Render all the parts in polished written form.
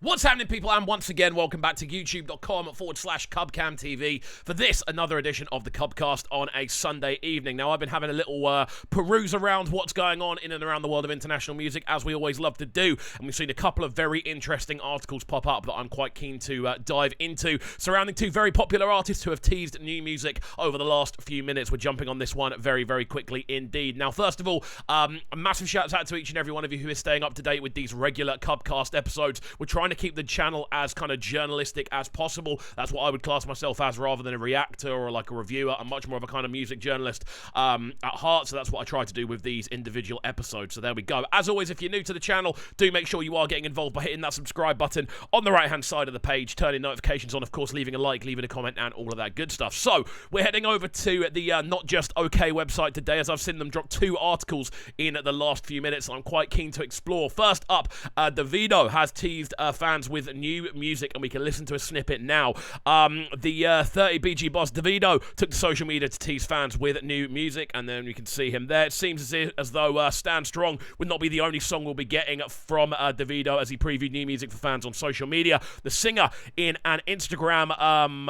What's happening, people, and once again, welcome back to youtube.com/CubCamTV for this, another edition of the CubCast on a Sunday evening. Now, I've been having a little peruse around what's going on in and around the world of international music, as we always love to do, and we've seen a couple of very interesting articles pop up that I'm quite keen to dive into, surrounding two very popular artists who have teased new music over the last few minutes. We're jumping on this one very, very quickly indeed. Now, first of all, a massive shout out to each and every one of you who is staying up to date with these regular CubCast episodes. We're trying to keep the channel as kind of journalistic as possible. That's what I would class myself as, rather than a reactor or like a reviewer. I'm much more of a kind of music journalist at heart, so that's what I try to do with these individual episodes. So there we go. As always, if you're new to the channel, do make sure you are getting involved by hitting that subscribe button on the right hand side of the page, turning notifications on, of course, leaving a like, leaving a comment, and all of that good stuff. So we're heading over to the Not Just OK website today, as I've seen them drop two articles in the last few minutes I'm quite keen to explore. First up, Davido has teased fans with new music, and we can listen to a snippet now. The 30 BG boss Davido took to social media to tease fans with new music, and then you can see him there. It seems as though Stand Strong would not be the only song we'll be getting from Davido, as he previewed new music for fans on social media. The singer, in an Instagram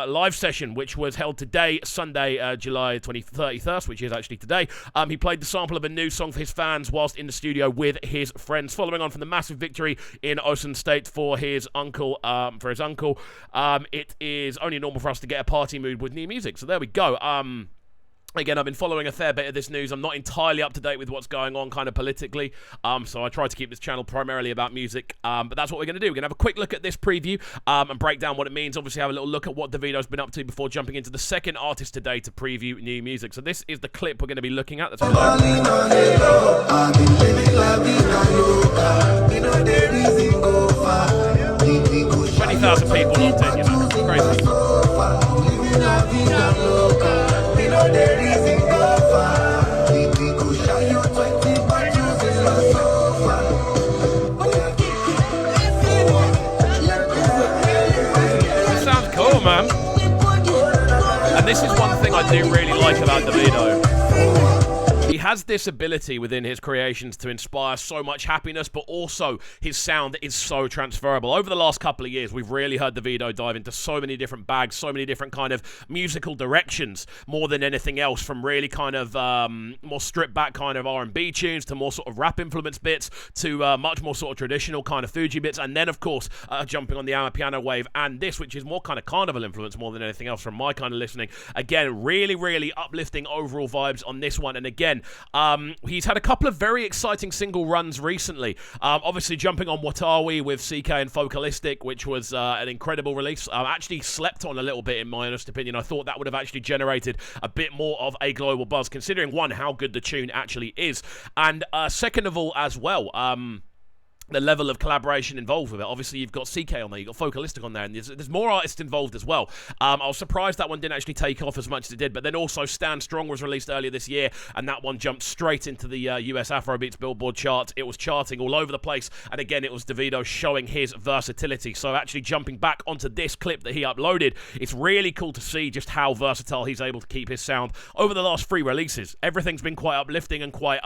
live session, which was held today, Sunday, July 31st, which is actually today, he played the sample of a new song for his fans whilst in the studio with his friends, following on from the massive victory in Osun State for his uncle. It is only normal for us to get a party mood with new music. So there we go. Again, I've been following a fair bit of this news. I'm not entirely up to date with what's going on kind of politically, so I try to keep this channel primarily about music, but that's what we're going to do. We're going to have a quick look at this preview and break down what it means. Obviously, have a little look at what Davido's been up to before jumping into the second artist today to preview new music. So this is the clip we're going to be looking at. Let's go. 20,000 people locked in, you know, crazy. This sounds cool, man. And this is one thing I do really like about Davido. He has this ability within his creations to inspire so much happiness, but also his sound is so transferable. Over the last couple of years, we've really heard Davido dive into so many different bags, so many different kind of musical directions, more than anything else, from really kind of more stripped back kind of R&B tunes to more sort of rap influenced bits to much more sort of traditional kind of Fuji bits, and then of course jumping on the Amapiano wave, and this, which is more kind of carnival influence more than anything else from my kind of listening. Again, really, really uplifting overall vibes on this one. And again, he's had a couple of very exciting single runs recently. Obviously jumping on What Are We with CK and Focalistic, which was an incredible release. Actually slept on a little bit, in my honest opinion. I thought that would have actually generated a bit more of a global buzz, considering, one, how good the tune actually is, and second of all as well, the level of collaboration involved with it. Obviously, you've got CK on there, you've got Focalistic on there, and there's more artists involved as well. I was surprised that one didn't actually take off as much as it did, but then also Stand Strong was released earlier this year, and that one jumped straight into the US Afrobeats Billboard charts. It was charting all over the place, and again, it was Davido showing his versatility. So actually jumping back onto this clip that he uploaded, it's really cool to see just how versatile he's able to keep his sound over the last 3 releases. Everything's been quite uplifting and quite,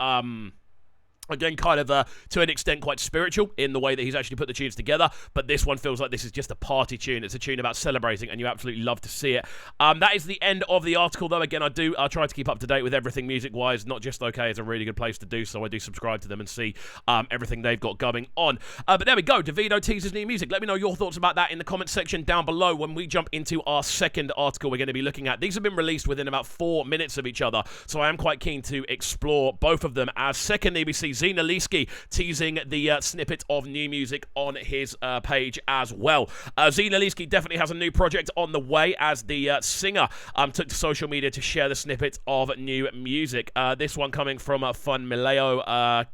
again, kind of, to an extent, quite spiritual in the way that he's actually put the tunes together, but this one feels like this is just a party tune. It's a tune about celebrating, and you absolutely love to see it. That is the end of the article, though. Again, I try to keep up to date with everything music-wise. Not Just OK is a really good place to do so. I do subscribe to them and see everything they've got going on. But there we go. Davido teases new music. Let me know your thoughts about that in the comment section down below when we jump into our second article we're going to be looking at. These have been released within about 4 minutes of each other, so I am quite keen to explore both of them. As secondly, we see ZINOLEESKY teasing the snippet of new music on his page as well. ZINOLEESKY definitely has a new project on the way, as the singer took to social media to share the snippet of new music. This one coming from Funmileo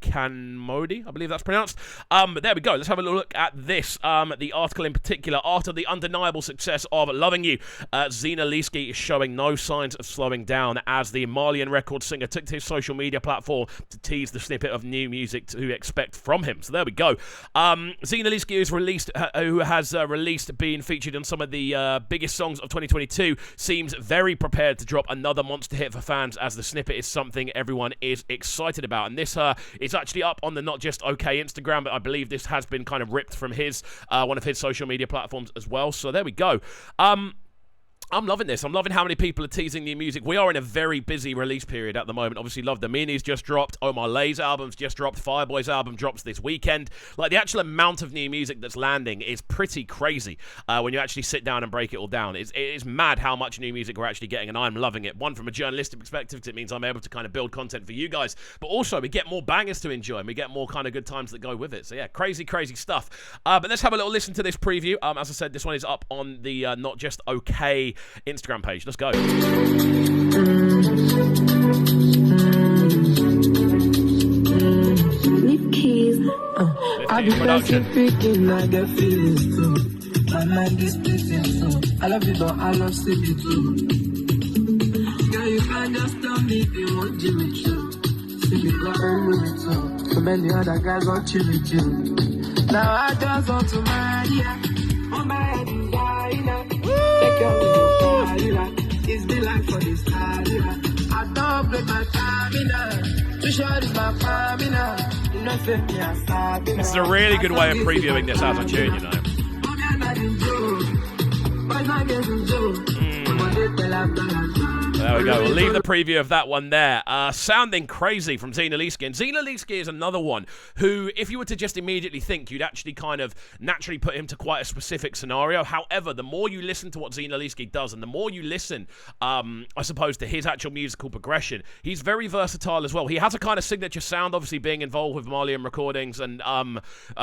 Kanmodi, I believe that's pronounced. But there we go. Let's have a look at this. The article in particular: after the undeniable success of Loving You, ZINOLEESKY is showing no signs of slowing down, as the Malian record singer took to his social media platform to tease the snippet of new music to expect from him. So there we go. ZINOLEESKY who has released, being featured on some of the biggest songs of 2022, seems very prepared to drop another monster hit for fans, as the snippet is something everyone is excited about. And this is actually up on the Not Just Okay Instagram, but I believe this has been kind of ripped from his one of his social media platforms as well. So there we go. I'm loving this. I'm loving how many people are teasing new music. We are in a very busy release period at the moment. Obviously, Love the Minis just dropped. Omar Lay's album's just dropped. Fireboy's album drops this weekend. Like, the actual amount of new music that's landing is pretty crazy when you actually sit down and break it all down. It is mad how much new music we're actually getting, and I'm loving it. One, from a journalistic perspective, because it means I'm able to kind of build content for you guys, but also we get more bangers to enjoy, and we get more kind of good times that go with it. So yeah, crazy, crazy stuff. But let's have a little listen to this preview. As I said, this one is up on the Not Just Okay Instagram page. Let's go. I be pressing picking, I get feelings too. My mind is splitting too. I love you, but I love sleeping too. Girl, you can't just tell me if you want Jimmy Choo. See me got a Louis too. So many other guys want Jimmy Choo. Now I just want to marry ya. On my designer. Take your little it's been like for this time. I don't break my stamina. Too short is my stamina. This is a really good way of previewing this as a tune, you know. There we go. We'll leave the preview of that one there. Sounding crazy from ZINOLEESKY. And ZINOLEESKY is another one who, if you were to just immediately think, you'd actually kind of naturally put him to quite a specific scenario. However, the more you listen to what ZINOLEESKY does, and the more you listen, I suppose, to his actual musical progression, he's very versatile as well. He has a kind of signature sound, obviously being involved with Malian recordings and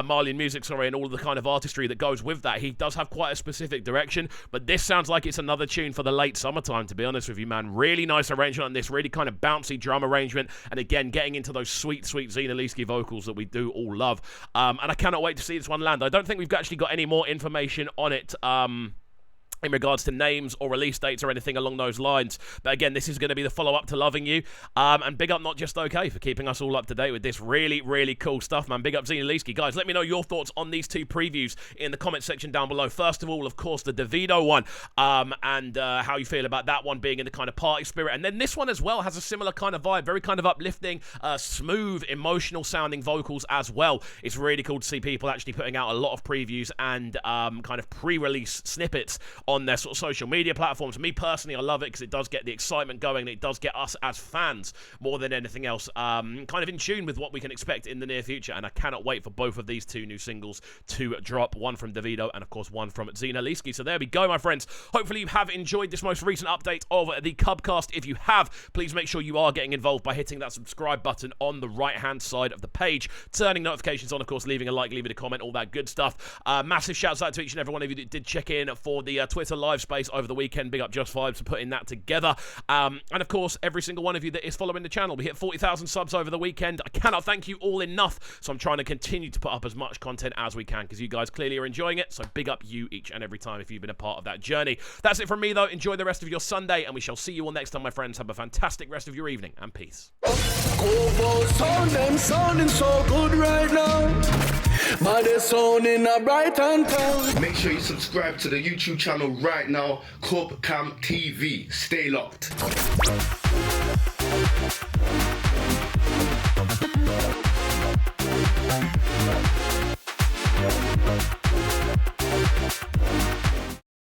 Malian music, and all of the kind of artistry that goes with that. He does have quite a specific direction, but this sounds like it's another tune for the late summertime, to be honest with you, man. Really nice arrangement on this, really kind of bouncy drum arrangement, and again, getting into those sweet, sweet ZINOLEESKY vocals that we do all love. And I cannot wait to see this one land. I don't think we've actually got any more information on it, in regards to names or release dates or anything along those lines. But again, this is going to be the follow-up to Loving You. And big up Not Just Okay for keeping us all up to date with this really, really cool stuff, man. Big up ZINOLEESKY. Guys, let me know your thoughts on these two previews in the comment section down below. First of all, of course, the Davido one, and how you feel about that one being in the kind of party spirit. And then this one as well has a similar kind of vibe, very kind of uplifting, smooth, emotional sounding vocals as well. It's really cool to see people actually putting out a lot of previews and kind of pre-release snippets on their sort of social media platforms. Me personally, I love it because it does get the excitement going, and it does get us as fans more than anything else kind of in tune with what we can expect in the near future. And I cannot wait for both of these two new singles to drop, one from Davido and of course one from ZINOLEESKY. So there we go, my friends. Hopefully you have enjoyed this most recent update of the CubCast. If you have, please make sure you are getting involved by hitting that subscribe button on the right hand side of the page, turning notifications on, of course, leaving a like, leaving a comment, all that good stuff. Massive shouts out to each and every one of you that did check in for the Twitter live space over the weekend. Big up Just Vibes for putting that together. And of course, every single one of you that is following the channel. We hit 40,000 subs over the weekend. I cannot thank you all enough, so I'm trying to continue to put up as much content as we can because you guys clearly are enjoying it. So big up you each and every time if you've been a part of that journey. That's it from me, though. Enjoy the rest of your Sunday, and we shall see you all next time, my friends. Have a fantastic rest of your evening, and peace. Sounding so good right now. But they're sounding a bright and town. Make sure you subscribe to the YouTube channel right now, CubCamTV. Stay locked.